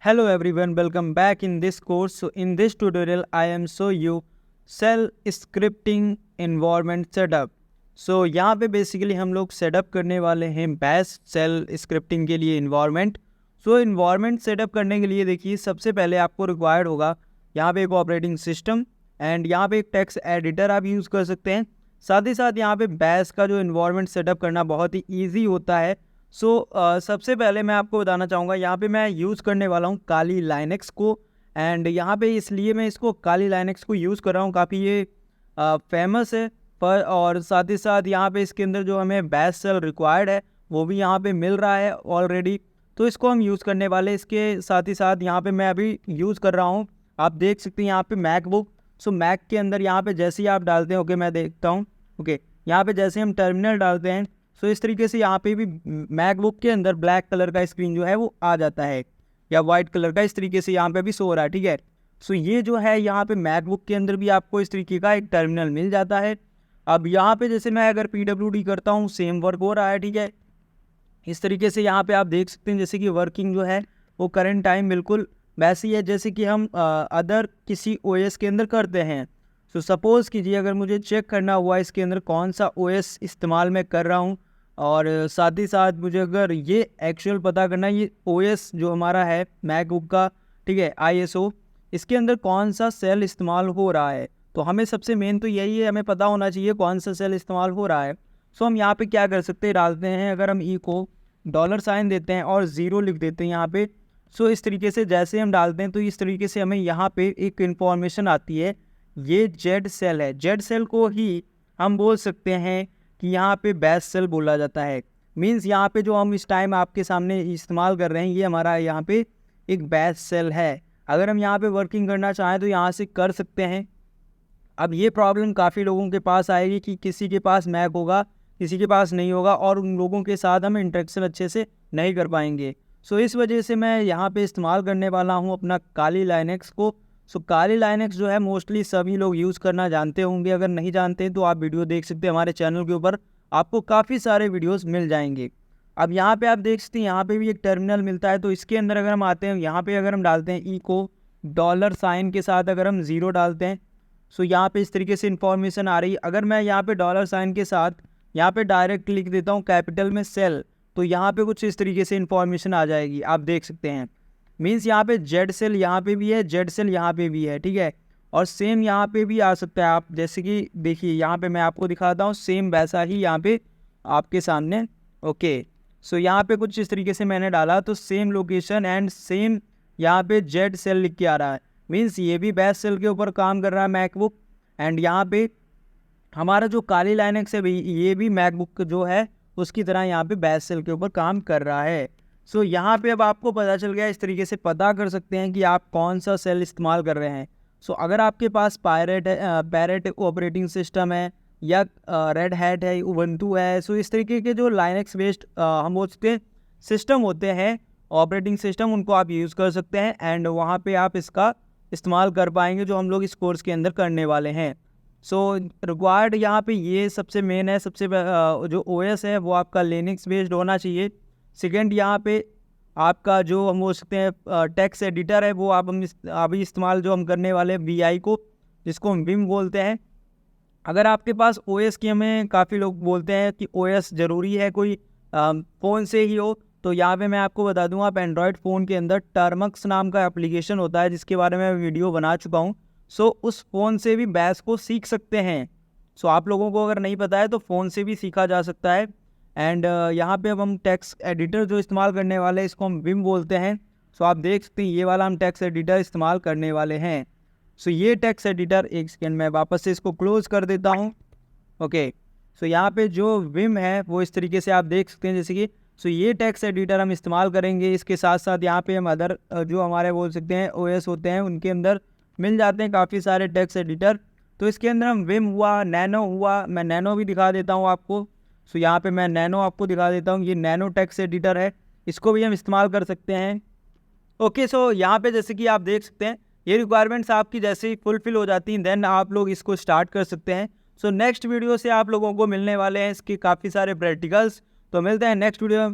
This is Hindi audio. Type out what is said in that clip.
Hello everyone, welcome back in this course. So in this tutorial, I am show you cell scripting environment setup. So यहाँ पे बेसिकली हम लोग सेटअप करने वाले हैं बैश सेल स्क्रिप्टिंग के लिए इन्वायरमेंट। सो इन्वायरमेंट सेटअप करने के लिए देखिए सबसे पहले आपको रिक्वायर्ड होगा यहाँ पे एक ऑपरेटिंग सिस्टम एंड यहाँ पे एक टेक्स्ट एडिटर आप यूज़ कर सकते हैं। साथ ही साथ यहाँ पे बैश का जो इन्वायरमेंट सेटअप करना बहुत ही ईजी होता है। सबसे पहले मैं आपको बताना चाहूँगा यहाँ पे मैं यूज़ करने वाला हूँ काली लाइनेक्स को एंड यहाँ पे इसलिए मैं इसको काली लाइनेक्स को यूज़ कर रहा हूँ, काफ़ी ये फेमस है पर और साथ ही साथ यहाँ पे इसके अंदर जो हमें बैश सेल रिक्वायर्ड है वो भी यहाँ पे मिल रहा है ऑलरेडी, तो इसको हम यूज़ करने वाले। इसके साथ ही साथ यहाँ पे मैं अभी यूज़ कर रहा हूँ, आप देख सकते हैं यहाँ पे मैकबुक। सो मैक के अंदर यहाँ पे जैसे ही आप डालते हैं ओके मैं देखता हूँ ओके यहाँ पे जैसे हम टर्मिनल डालते हैं सो इस तरीके से यहाँ पे भी मैकबुक के अंदर ब्लैक कलर का स्क्रीन जो है वो आ जाता है या वाइट कलर का, इस तरीके से यहाँ पे भी शो हो रहा है। ठीक है, सो ये जो है यहाँ पे मैकबुक के अंदर भी आपको इस तरीके का एक टर्मिनल मिल जाता है। अब यहाँ पे जैसे मैं अगर PWD करता हूँ सेम वर्क हो रहा है। ठीक है, इस तरीके से यहाँ पे आप देख सकते हैं जैसे कि वर्किंग जो है वो करंट टाइम बिल्कुल वैसी है जैसे कि हम अदर किसी OS के अंदर करते हैं। सो सपोज़ कीजिए अगर मुझे चेक करना हुआ इसके अंदर कौन सा OS इस्तेमाल मैं कर रहा हूँ और साथ ही साथ मुझे अगर ये एक्चुअल पता करना है ये OS जो हमारा है मैकबुक का, ठीक है ISO, इसके अंदर कौन सा सेल इस्तेमाल हो रहा है, तो हमें सबसे मेन तो यही है, हमें पता होना चाहिए कौन सा सेल इस्तेमाल हो रहा है। सो हम यहाँ पे क्या कर सकते हैं, डालते हैं अगर हम ई को $साइन देते हैं और 0 लिख देते हैं यहाँ पे। सो इस तरीके से जैसे हम डालते हैं तो इस तरीके से हमें यहाँ पे एक इन्फॉर्मेशन आती है, ये जेड सेल है। जेड सेल को ही हम बोल सकते हैं कि यहाँ पे बैश सेल बोला जाता है। मींस यहाँ पे जो हम इस टाइम आपके सामने इस्तेमाल कर रहे हैं ये हमारा यहाँ पे एक बैश सेल है। अगर हम यहाँ पे वर्किंग करना चाहें तो यहाँ से कर सकते हैं। अब ये प्रॉब्लम काफ़ी लोगों के पास आएगी कि किसी के पास मैक होगा किसी के पास नहीं होगा और उन लोगों के साथ हम इंटरेक्शन अच्छे से नहीं कर पाएंगे। सो इस वजह से मैं यहाँ पे इस्तेमाल करने वाला हूँ अपना काली लाइनेक्स को। सो काली लाइनेक्स जो है मोस्टली सभी लोग यूज़ करना जानते होंगे, अगर नहीं जानते तो आप वीडियो देख सकते हैं हमारे चैनल के ऊपर, आपको काफ़ी सारे वीडियोस मिल जाएंगे। अब यहाँ पे आप देख सकते हैं यहाँ पे भी एक टर्मिनल मिलता है, तो इसके अंदर अगर हम आते हैं यहाँ पे अगर हम डालते हैं ई को $साइन के साथ अगर हम 0 डालते हैं सो यहाँ पे इस तरीके से इन्फॉर्मेशन आ रही है। अगर मैं यहाँ पे $साइन के साथ यहाँ पे डायरेक्ट लिख देता हूँ कैपिटल में सेल, तो यहाँ पे कुछ इस तरीके से इन्फॉर्मेशन आ जाएगी, आप देख सकते हैं। मीन्स यहाँ पे जेड सेल यहाँ पे भी है, जेड सेल यहाँ पे भी है। ठीक है, और सेम यहाँ पे भी आ सकता है। आप जैसे कि देखिए यहाँ पे मैं आपको दिखाता हूँ सेम वैसा ही यहाँ पे आपके सामने। ओके, सो यहाँ पे कुछ इस तरीके से मैंने डाला तो सेम लोकेशन एंड सेम यहाँ पे जेड सेल लिख के आ रहा है। मीन्स ये भी बैश सेल के ऊपर काम कर रहा है मैकबुक एंड यहाँ पे हमारा जो काली लाइनेक्स है ये भी मैकबुक जो है उसकी तरह यहाँ पे बैश सेल के ऊपर काम कर रहा है। सो यहाँ पे अब आपको पता चल गया, इस तरीके से पता कर सकते हैं कि आप कौन सा सेल इस्तेमाल कर रहे हैं। सो अगर आपके पास पैरेट ऑपरेटिंग सिस्टम है या रेड हैट है, उबंटू है, सो इस तरीके के जो लाइनेक्स बेस्ड हम बोलते सिस्टम होते हैं ऑपरेटिंग सिस्टम, उनको आप यूज़ कर सकते हैं एंड वहाँ पे आप इसका इस्तेमाल कर पाएंगे जो हम लोग इस कोर्स के अंदर करने वाले हैं। सो रिक्वायर्ड यहाँ पे ये सबसे मेन है, जो OS है वो आपका लिनक्स बेस्ड होना चाहिए। सेकेंड यहाँ पे आपका जो हम बोल सकते हैं टेक्स्ट एडिटर है वो आप हम अभी इस्तेमाल जो हम करने वाले हैं VI को, जिसको हम विम बोलते हैं। अगर आपके पास OS की, हमें काफ़ी लोग बोलते हैं कि OS ज़रूरी है कोई फ़ोन से ही हो, तो यहाँ पे मैं आपको बता दूँ आप एंड्रॉयड फ़ोन के अंदर टर्मक्स नाम का एप्लीकेशन होता है जिसके बारे में वीडियो बना चुका हूँ। सो उस फ़ोन से भी बैश को सीख सकते हैं। सो आप लोगों को अगर नहीं पता है तो फ़ोन से भी सीखा जा सकता है। एंड यहाँ पे अब हम टेक्स्ट एडिटर जो इस्तेमाल करने वाले हैं इसको हम विम बोलते हैं। सो आप देख सकते हैं ये वाला हम टेक्स्ट एडिटर इस्तेमाल करने वाले हैं। सो ये टेक्स्ट एडिटर, एक सेकेंड में वापस से इसको क्लोज़ कर देता हूँ। ओके, सो यहाँ पे जो विम है वो इस तरीके से आप देख सकते हैं जैसे कि सो ये टेक्स्ट एडिटर हम इस्तेमाल करेंगे। इसके साथ साथ यहाँ पे हम अदर जो हमारे बोल सकते हैं OS होते हैं उनके अंदर मिल जाते हैं काफ़ी सारे टेक्स्ट एडिटर। तो इसके अंदर हम विम हुआ, नैनो हुआ, मैं नैनो भी दिखा देता हूँ आपको। सो यहाँ पे मैं नैनो आपको दिखा देता हूँ, ये नैनो टेक्स्ट एडिटर है, इसको भी हम इस्तेमाल कर सकते हैं। ओके, सो यहाँ पे जैसे कि आप देख सकते हैं ये रिक्वायरमेंट्स आपकी जैसे ही फुलफिल हो जाती हैं देन आप लोग इसको स्टार्ट कर सकते हैं। सो नेक्स्ट वीडियो से आप लोगों को मिलने वाले हैं इसके काफ़ी सारे प्रैक्टिकल्स, तो मिलते हैं नेक्स्ट वीडियो में।